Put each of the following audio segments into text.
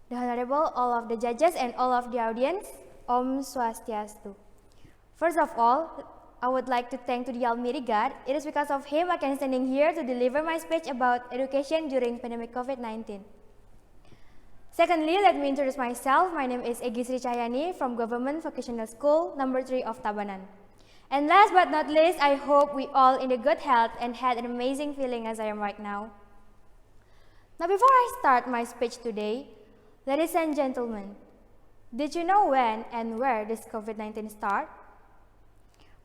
the Honorable, all of the judges and all of the audience, Om Swastiastu. First of all, I would like to thank to the Almighty God. It is because of Him I can standing here to deliver my speech about education during pandemic COVID-19. Secondly, let me introduce myself. My name is Egy Sri Cahyani from Government Vocational School, number 3 of Tabanan. And last but not least, I hope we all in a good health and had an amazing feeling as I am right now. Now before I start my speech today, ladies and gentlemen, did you know when and where this COVID-19 started?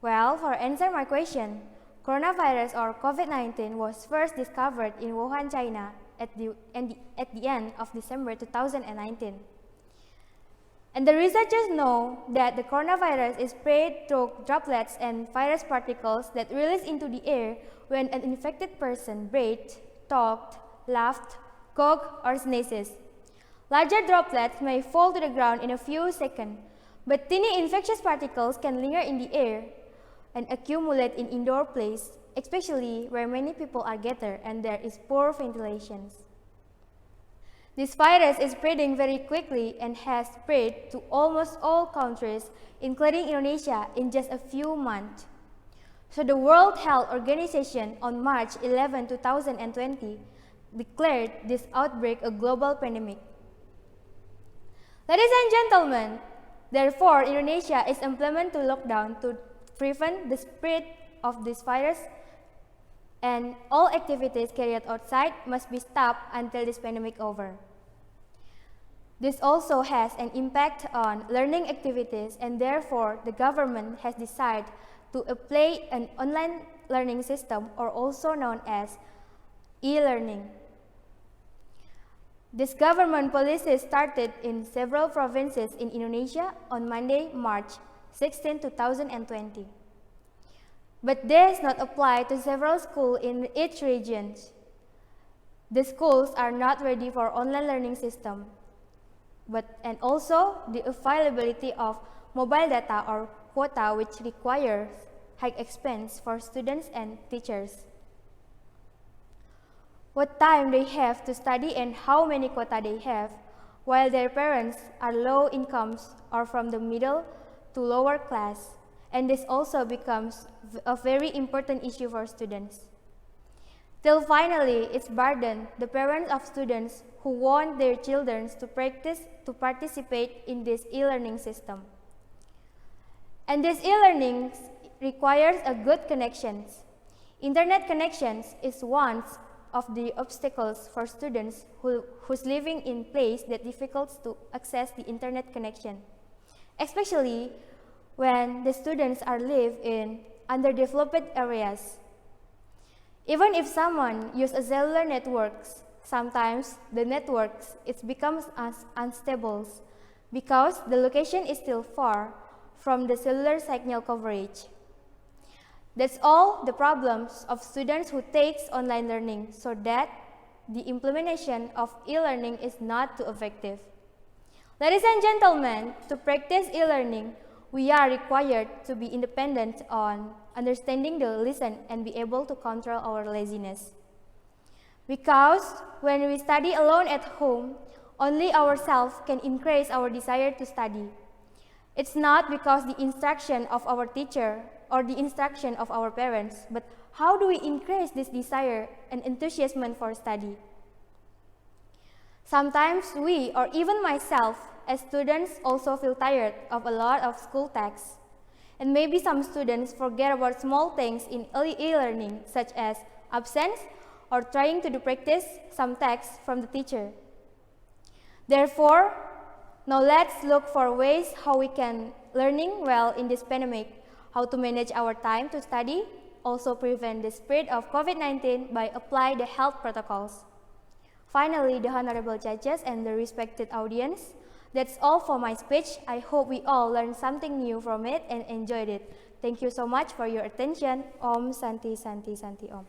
Well, for answer my question, coronavirus or COVID-19 was first discovered in Wuhan, China at the end of December 2019. And the researchers know that the coronavirus is spread through droplets and virus particles that release into the air when an infected person breathed, talked, laughed, coughed, or sneezes. Larger droplets may fall to the ground in a few seconds, but tiny infectious particles can linger in the air and accumulate in indoor places, especially where many people are gathered and there is poor ventilation. This virus is spreading very quickly and has spread to almost all countries, including Indonesia, in just a few months. So the World Health Organization on March 11, 2020 declared this outbreak a global pandemic. Ladies and gentlemen, therefore Indonesia is implementing lockdown to prevent the spread of this virus, and all activities carried outside must be stopped until this pandemic over. This also has an impact on learning activities, and therefore the government has decided to apply an online learning system, or also known as e-learning. This government policy started in several provinces in Indonesia on Monday, March 16, 2020. But this not apply to several schools in each region. The schools are not ready for online learning system, and also the availability of mobile data or quota, which requires high expense for students and teachers. What time they have to study and how many quota they have, while their parents are low incomes or from the middle to lower class, and this also becomes a very important issue for students. Till finally, it's burden the parents of students who want their children to participate in this e-learning system. And this e-learning requires a good connections. Internet connections is one of the obstacles for students who's living in place that difficult to access the internet connection, especially when the students are live in underdeveloped areas. Even if someone uses a cellular networks, sometimes the networks becomes unstable because the location is still far from the cellular signal coverage. That's all the problems of students who takes online learning, so that the implementation of e-learning is not too effective. Ladies and gentlemen, to practice e-learning, we are required to be independent on understanding the lesson and be able to control our laziness. Because when we study alone at home, only ourselves can increase our desire to study. It's not because the instruction of our teacher or the instruction of our parents, but how do we increase this desire and enthusiasm for study? Sometimes we, or even myself, as students also feel tired of a lot of school texts. And maybe some students forget about small things in early e-learning, such as absence or trying to do practice some texts from the teacher. Therefore, now let's look for ways how we can learning well in this pandemic, how to manage our time to study, also prevent the spread of COVID-19 by apply the health protocols. Finally, the honorable judges and the respected audience, that's all for my speech. I hope we all learned something new from it and enjoyed it. Thank you so much for your attention. Om Santi Santi Santi Om.